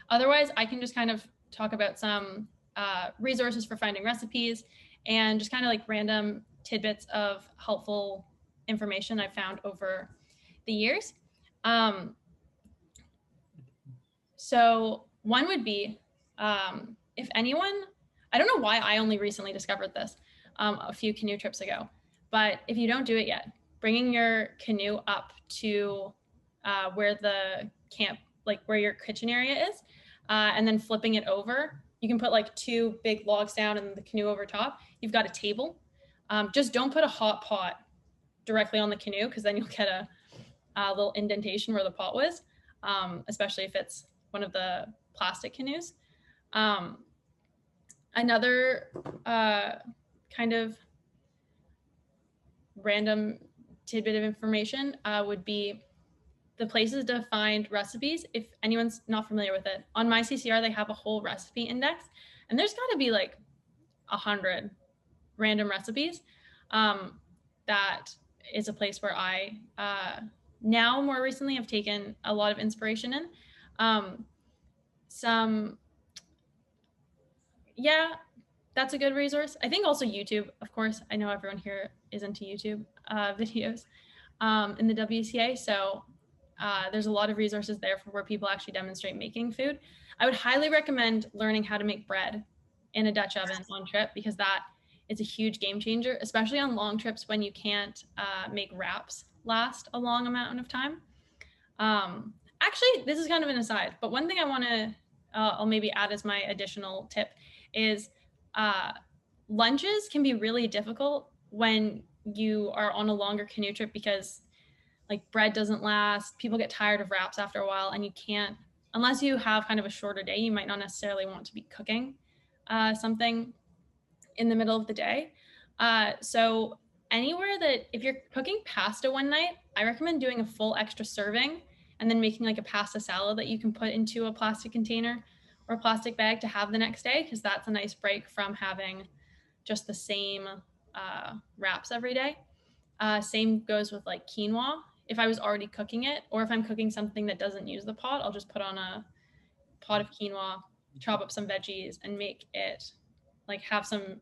Otherwise, I can just kind of talk about some resources for finding recipes and just kind of like random tidbits of helpful information I've found over the years. So one would be, if anyone, I don't know why I only recently discovered this a few canoe trips ago, but if you don't do it yet, bringing your canoe up to where the camp, like where your kitchen area is, and then flipping it over. You can put like 2 big logs down and the canoe over top. You've got a table. Just don't put a hot pot directly on the canoe, because then you'll get a little indentation where the pot was, especially if it's one of the plastic canoes. Another kind of random tidbit of information would be the places to find recipes. If anyone's not familiar with it, on my CCR, they have a whole recipe index, and there's got to be like 100 random recipes. That is a place where I now more recently have taken a lot of inspiration in. Yeah, that's a good resource. I think also YouTube, of course. I know everyone here is into YouTube videos in the WCA, so there's a lot of resources there for where people actually demonstrate making food. I would highly recommend learning how to make bread in a Dutch oven on trip, because that is a huge game changer, especially on long trips when you can't make wraps last a long amount of time. Actually, this is kind of an aside, but one thing I want to, I'll maybe add as my additional tip is lunches can be really difficult when you are on a longer canoe trip, because like bread doesn't last, people get tired of wraps after a while, and you can't, unless you have kind of a shorter day, you might not necessarily want to be cooking something in the middle of the day. So anywhere that, if you're cooking pasta one night, I recommend doing a full extra serving and then making like a pasta salad that you can put into a plastic container or a plastic bag to have the next day, because that's a nice break from having just the same wraps every day. Same goes with like quinoa. If I was already cooking it, or if I'm cooking something that doesn't use the pot, I'll just put on a pot of quinoa, chop up some veggies, and make it like have some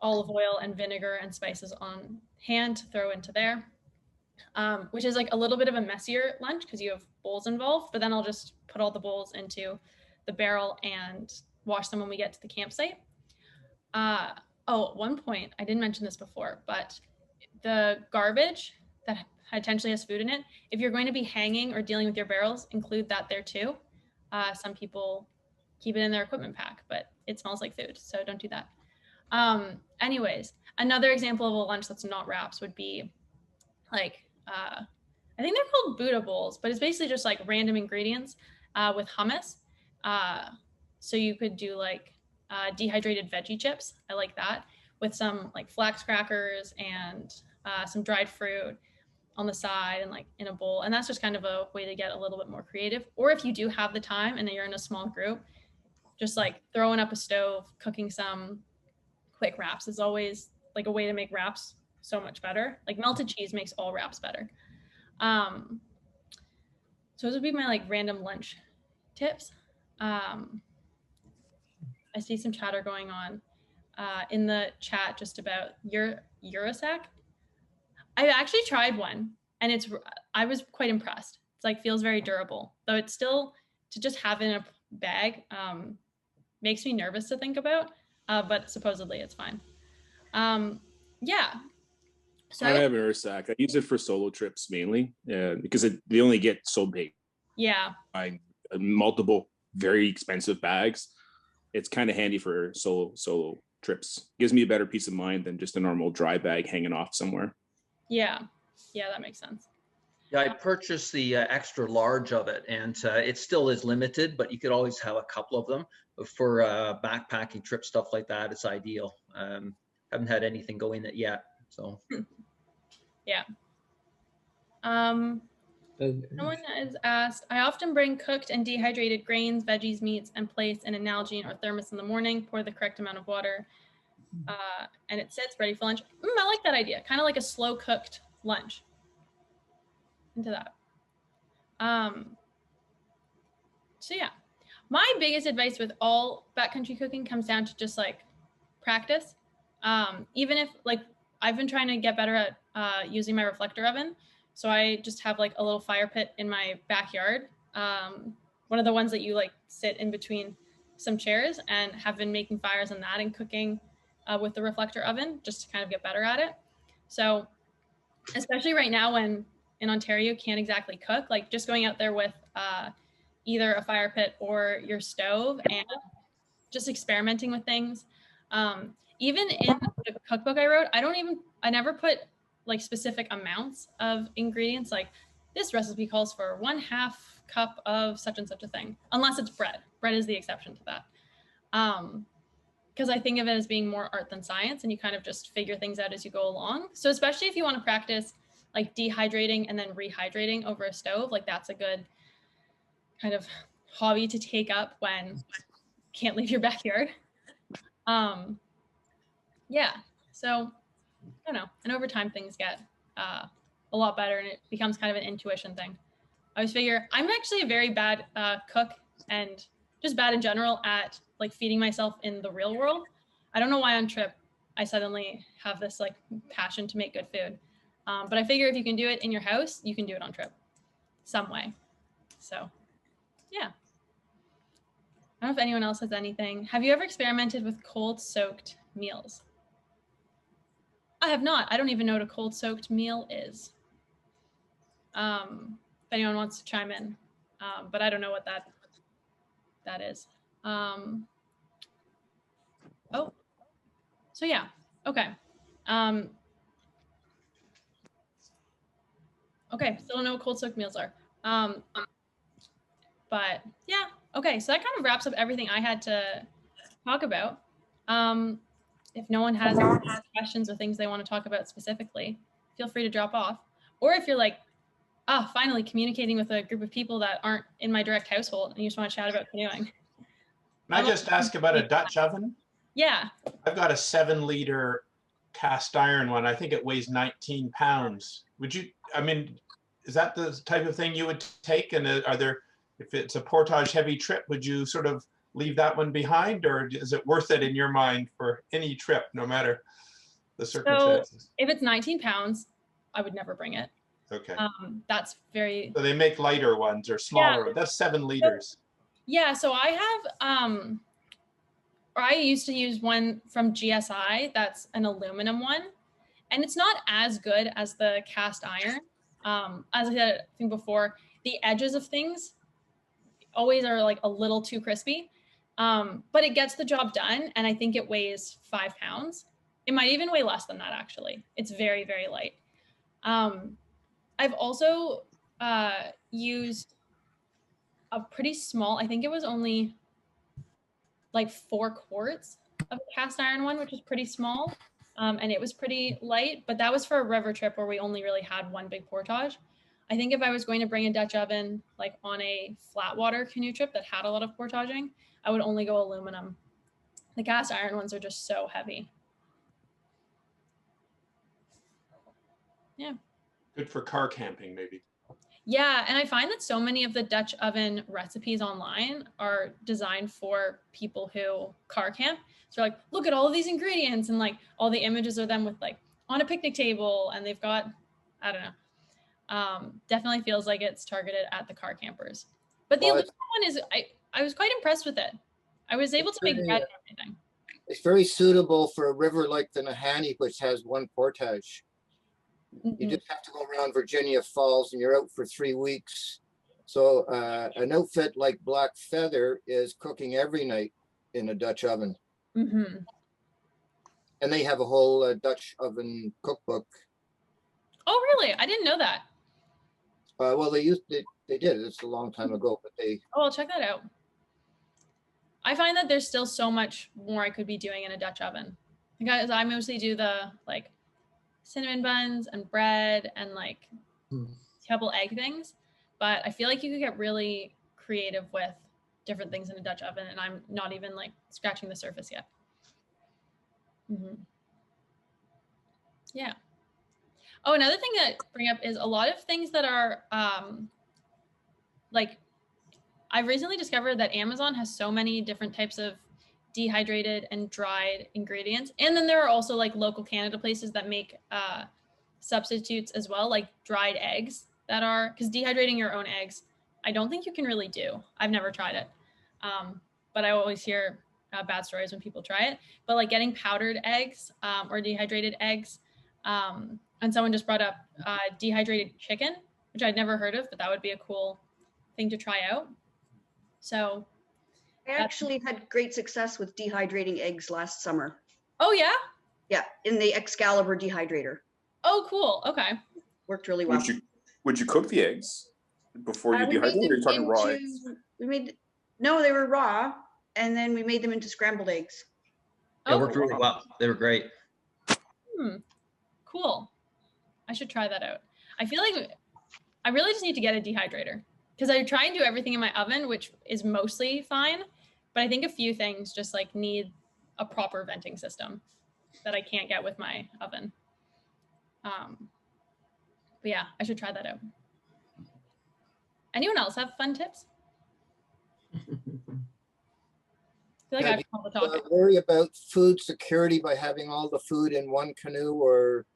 olive oil and vinegar and spices on hand to throw into there, which is like a little bit of a messier lunch because you have bowls involved, but then I'll just put all the bowls into the barrel and wash them when we get to the campsite. Oh, one point, I didn't mention this before, but the garbage that potentially has food in it. If you're going to be hanging or dealing with your barrels, include that there too. Some people keep it in their equipment pack, but it smells like food, so don't do that. Anyways, another example of a lunch that's not wraps would be like, I think they're called Buddha bowls, but it's basically just like random ingredients with hummus. So you could do like dehydrated veggie chips. I like that, with some like flax crackers and some dried fruit on the side and like in a bowl. And that's just kind of a way to get a little bit more creative. Or if you do have the time and you're in a small group, just like throwing up a stove, cooking some quick wraps is always like a way to make wraps so much better. Like melted cheese makes all wraps better. So those would be my like random lunch tips. I see some chatter going on in the chat just about Eurosac. I actually tried one and I was quite impressed. It's like feels very durable, though it's still to just have in a bag makes me nervous to think about, but supposedly it's fine. Yeah. So I have an Ursac. I use it for solo trips mainly because they only get so big. Yeah. I multiple very expensive bags. It's kind of handy for solo trips. Gives me a better peace of mind than just a normal dry bag hanging off somewhere. Yeah, that makes sense. Yeah, I purchased the extra large of it, and it still is limited, but you could always have a couple of them for backpacking trip stuff like that. It's ideal. Haven't had anything go in it yet, so. Yeah. Someone has asked, I often bring cooked and dehydrated grains, veggies, meats, and place in an Nalgene or thermos in the morning, pour the correct amount of water, and it sits ready for lunch. I like that idea. Kind of like a slow cooked lunch. Into that. So yeah, my biggest advice with all backcountry cooking comes down to just like practice. Even if like I've been trying to get better at using my reflector oven. So I just have like a little fire pit in my backyard. One of the ones that you like sit in between some chairs, and have been making fires in that and cooking with the reflector oven just to kind of get better at it. So especially right now when in Ontario can't exactly cook, like just going out there with either a fire pit or your stove and just experimenting with things. Even in the cookbook I wrote, I never put like specific amounts of ingredients. Like this recipe calls for 1/2 cup of such and such a thing, unless it's bread. Bread is the exception to that. Because I think of it as being more art than science, and you kind of just figure things out as you go along. So especially if you want to practice like dehydrating and then rehydrating over a stove, like that's a good kind of hobby to take up when you can't leave your backyard. Yeah, so I don't know. And over time things get a lot better, and it becomes kind of an intuition thing. I always figure I'm actually a very bad cook, and just bad in general at like feeding myself in the real world. I don't know why on trip I suddenly have this like passion to make good food. But I figure if you can do it in your house, you can do it on trip some way. So yeah. I don't know if anyone else has anything. Have you ever experimented with cold soaked meals? I have not. I don't even know what a cold soaked meal is. If anyone wants to chime in, but I don't know what that is. Oh, so yeah, okay. Okay, still don't know what cold soaked meals are. But yeah, okay, so that kind of wraps up everything I had to talk about. If no one has questions or things they want to talk about specifically, feel free to drop off. Or if you're like, finally communicating with a group of people that aren't in my direct household and you just want to chat about canoeing. Can I just ask about a Dutch oven? Yeah. I've got a 7-liter cast iron one. I think it weighs 19 pounds. Would you, I mean, is that the type of thing you would take? And are there, if it's a portage heavy trip, would you sort of leave that one behind, or is it worth it in your mind for any trip, no matter the circumstances? So if it's 19 pounds, I would never bring it. Okay. That's very. So they make lighter ones or smaller. Yeah. That's 7 liters. Yeah. So I have, or I used to use one from GSI. That's an aluminum one, and it's not as good as the cast iron. As I said, I think before, the edges of things always are like a little too crispy, but it gets the job done. And I think it weighs 5 pounds. It might even weigh less than that, actually. It's very, very light. I've also used a pretty small, I think it was only like 4 quarts of a cast iron one, which is pretty small. And it was pretty light, but that was for a river trip where we only really had one big portage. I think if I was going to bring a Dutch oven like on a flat water canoe trip that had a lot of portaging, I would only go aluminum. The cast iron ones are just so heavy. Yeah. Good for car camping, maybe. Yeah, and I find that so many of the Dutch oven recipes online are designed for people who car camp. So like, look at all of these ingredients, and like all the images are them with like on a picnic table, and they've got, I don't know. Definitely feels like it's targeted at the car campers. But the aluminum one is, I was quite impressed with it. I was able to make bread and everything. It's very suitable for a river like the Nahanni, which has one portage. You just have to go around Virginia Falls and you're out for 3 weeks. So an outfit like Black Feather is cooking every night in a Dutch oven. And they have a whole Dutch oven cookbook. Oh, really? I didn't know that. Well, they did. It's a long time ago, but they. Oh, I'll check that out. I find that there's still so much more I could be doing in a Dutch oven. Because I mostly do the like cinnamon buns and bread and like a couple egg things, but I feel like you could get really creative with different things in a Dutch oven, and I'm not even like scratching the surface yet. Yeah. Oh, another thing that I bring up is a lot of things that are like, I've recently discovered that Amazon has so many different types of dehydrated and dried ingredients. And then there are also like local Canada places that make substitutes as well, like dried eggs that are, because dehydrating your own eggs, I don't think you can really do. I've never tried it. But I always hear bad stories when people try it. But like getting powdered eggs or dehydrated eggs. And someone just brought up dehydrated chicken, which I'd never heard of, but that would be a cool thing to try out. So I actually had great success with dehydrating eggs last summer. Oh, yeah? Yeah, in the Excalibur dehydrator. Oh, cool. Okay. Worked really well. Would you cook the eggs before you dehydrate? Or are you talking raw eggs? No, they were raw, and then we made them into scrambled eggs. It worked really well. They were great. Cool. I should try that out. I feel like I really just need to get a dehydrator, because I try and do everything in my oven, which is mostly fine, but I think a few things just like need a proper venting system that I can't get with my oven. But yeah, I should try that out. Anyone else have fun tips? I feel like I've all the talk. Worry about food security by having all the food in one canoe or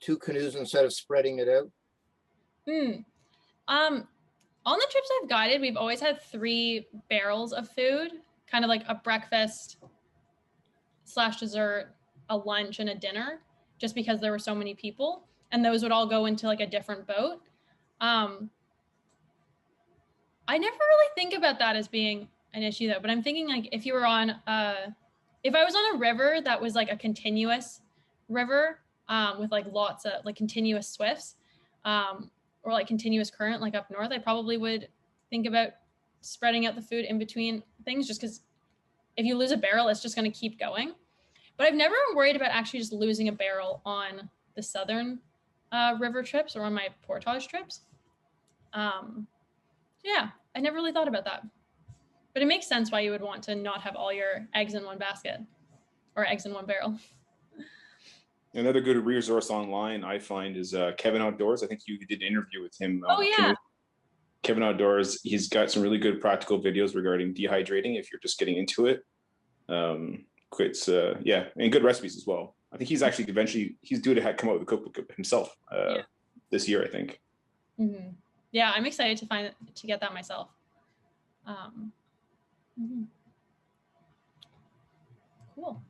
2 canoes instead of spreading it out? On the trips I've guided, we've always had 3 barrels of food, kind of like a breakfast / dessert, a lunch, and a dinner, just because there were so many people, and those would all go into like a different boat. I never really think about that as being an issue though, but I'm thinking like if you were on if I was on a river that was like a continuous river with like lots of like continuous swifts or like continuous current like up north, I probably would think about spreading out the food in between things, just because if you lose a barrel, it's just going to keep going. But I've never worried about actually just losing a barrel on the southern river trips or on my portage trips. Yeah, I never really thought about that. But it makes sense why you would want to not have all your eggs in one basket or eggs in one barrel. Another good resource online I find is Kevin Outdoors. I think you did an interview with him. Oh, yeah. Kevin Outdoors, he's got some really good practical videos regarding dehydrating if you're just getting into it. Yeah, and good recipes as well. I think he's actually he's due to come out with a cookbook himself this year, I think. Yeah, I'm excited to get that myself. Cool.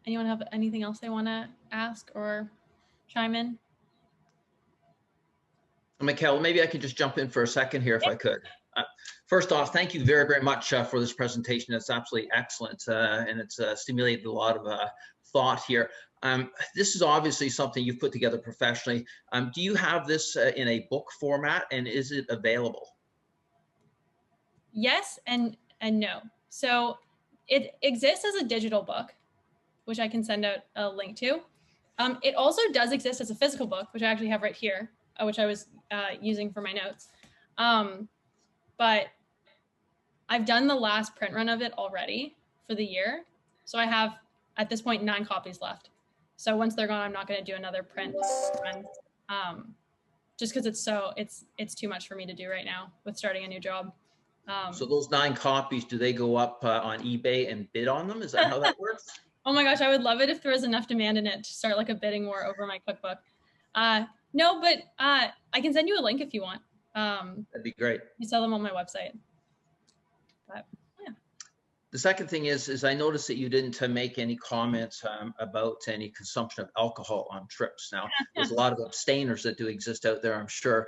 Anyone have anything else they want to ask or chime in? Michaela, maybe I could just jump in for a second here if I could. First off, thank you very, very much for this presentation. It's absolutely excellent, and it's stimulated a lot of thought here. This is obviously something you've put together professionally. Do you have this in a book format, and is it available? Yes and no. So it exists as a digital book, which I can send out a link to. It also does exist as a physical book, which I actually have right here, which I was using for my notes. But I've done the last print run of it already for the year. So I have, at this point, 9 copies left. So once they're gone, I'm not going to do another print run, just because it's too much for me to do right now with starting a new job. So those 9 copies, do they go up on eBay and bid on them? Is that how that works? Oh my gosh, I would love it if there was enough demand in it to start like a bidding war over my cookbook. No, but I can send you a link if you want. That'd be great. You sell them on my website. But yeah. The second thing is I noticed that you didn't make any comments about any consumption of alcohol on trips. Now, there's a lot of abstainers that do exist out there, I'm sure.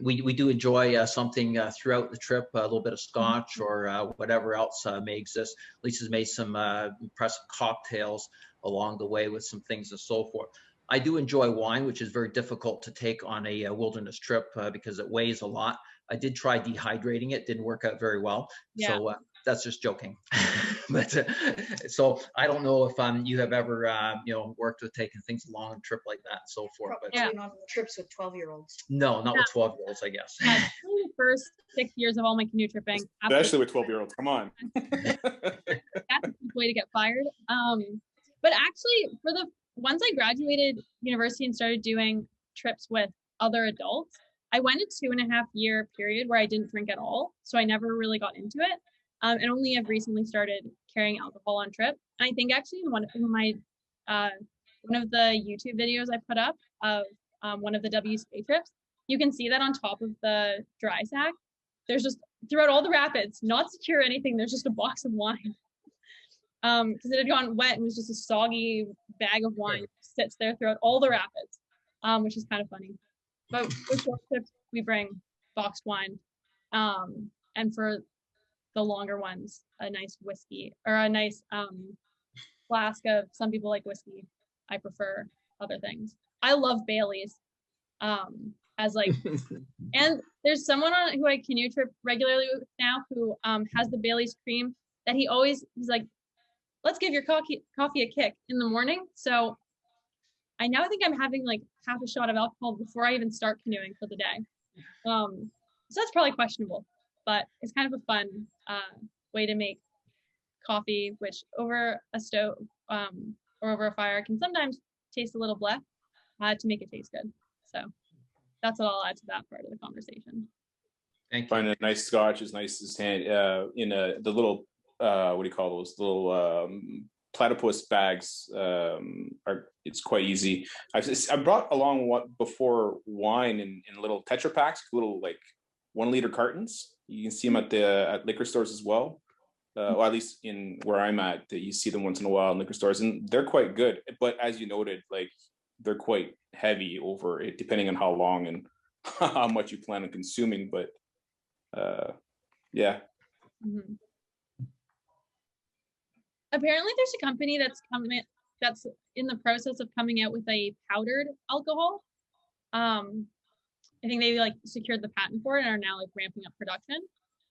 We do enjoy something throughout the trip, a little bit of scotch or whatever else may exist. Lisa's made some impressive cocktails along the way with some things and so forth. I do enjoy wine, which is very difficult to take on a wilderness trip because it weighs a lot. I did try dehydrating it, didn't work out very well. Yeah. So that's just joking. But so I don't know if you have ever worked with taking things along on a trip like that and so forth. Probably but not on trips with 12-year-olds. No, not with 12-year-olds, I guess. The first 6 years of all my canoe tripping. Especially with 12-year-olds. Come on. That's a way to get fired. But actually, once I graduated university and started doing trips with other adults, I went a 2.5-year period where I didn't drink at all. So I never really got into it. And only have recently started carrying alcohol on trip. And I think actually in one of the YouTube videos I put up of one of the WCA trips, you can see that on top of the dry sack, there's just throughout all the rapids, not secure anything, there's just a box of wine. Because it had gone wet and was just a soggy bag of wine sits there throughout all the rapids, which is kind of funny. But with short trips, we bring boxed wine. And for the longer ones, a nice whiskey or a nice flask of, some people like whiskey. I prefer other things. I love Bailey's as like, and there's someone who I canoe trip regularly with now who has the Bailey's cream that he's like, let's give your coffee a kick in the morning. So I now think I'm having like half a shot of alcohol before I even start canoeing for the day. So that's probably questionable, but it's kind of a fun way to make coffee, which over a stove or over a fire can sometimes taste a little blah, to make it taste good. So that's what I'll add to that part of the conversation. Thank you. Find a nice scotch is nice as hand in the little what do you call those little platypus bags it's quite easy. I brought along before wine in little Tetra packs, little like 1 liter cartons. You can see them at liquor stores as well. Or at least in where I'm at, that you see them once in a while in liquor stores, and they're quite good. But as you noted, like they're quite heavy over it, depending on how long and how much you plan on consuming. But yeah. Mm-hmm. Apparently, there's a company that's in the process of coming out with a powdered alcohol. I think they like secured the patent for it and are now like ramping up production.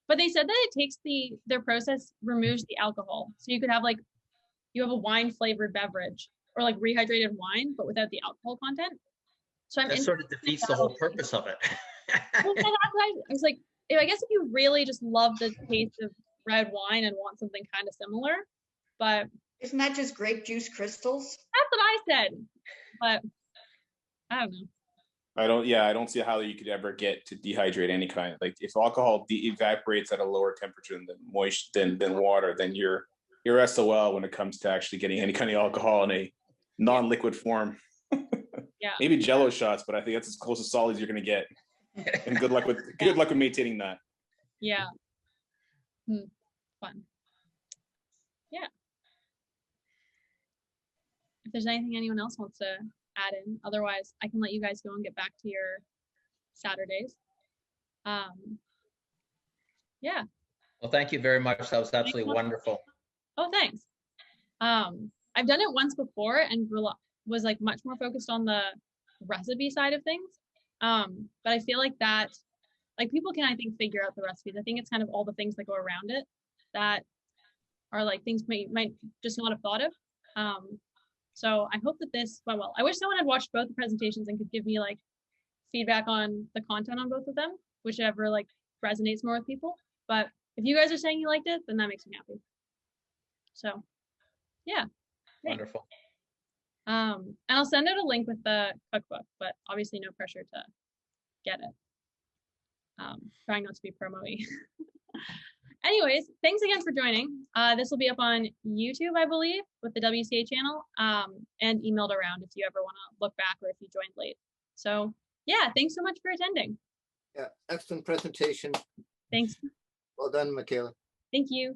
But they said that it takes their process removes the alcohol. So you could have like, you have a wine flavored beverage or like rehydrated wine, but without the alcohol content. So that sort of defeats the whole purpose of it. I was like, I guess if you really just love the taste of red wine and want something kind of similar, but isn't that just grape juice crystals? That's what I said, but I don't know. I don't see how you could ever get to dehydrate any kind. Like if alcohol evaporates at a lower temperature than water, then you're SOL when it comes to actually getting any kind of alcohol in a non-liquid form. Yeah. Maybe Jello shots, but I think that's as close to solid as you're going to get. And good luck with maintaining that. Yeah. Fun. Yeah. If there's anything anyone else wants to add in, otherwise I can let you guys go and get back to your Saturdays. Yeah. Well, thank you very much. That was absolutely wonderful. Oh, thanks. I've done it once before and was like much more focused on the recipe side of things. But I feel like that, like people can, I think, figure out the recipes. I think it's kind of all the things that go around it that are like things might just not have thought of. So I hope that this went well. I wish someone had watched both the presentations and could give me like feedback on the content on both of them, whichever like resonates more with people. But if you guys are saying you liked it, then that makes me happy. So yeah. Great. Wonderful. And I'll send out a link with the cookbook, but obviously no pressure to get it. Trying not to be promo-y. Anyways, thanks again for joining. This will be up on YouTube, I believe, with the WCA channel, and emailed around if you ever want to look back or if you joined late. So yeah, thanks so much for attending. Yeah, excellent presentation. Thanks. Well done, Michaela. Thank you.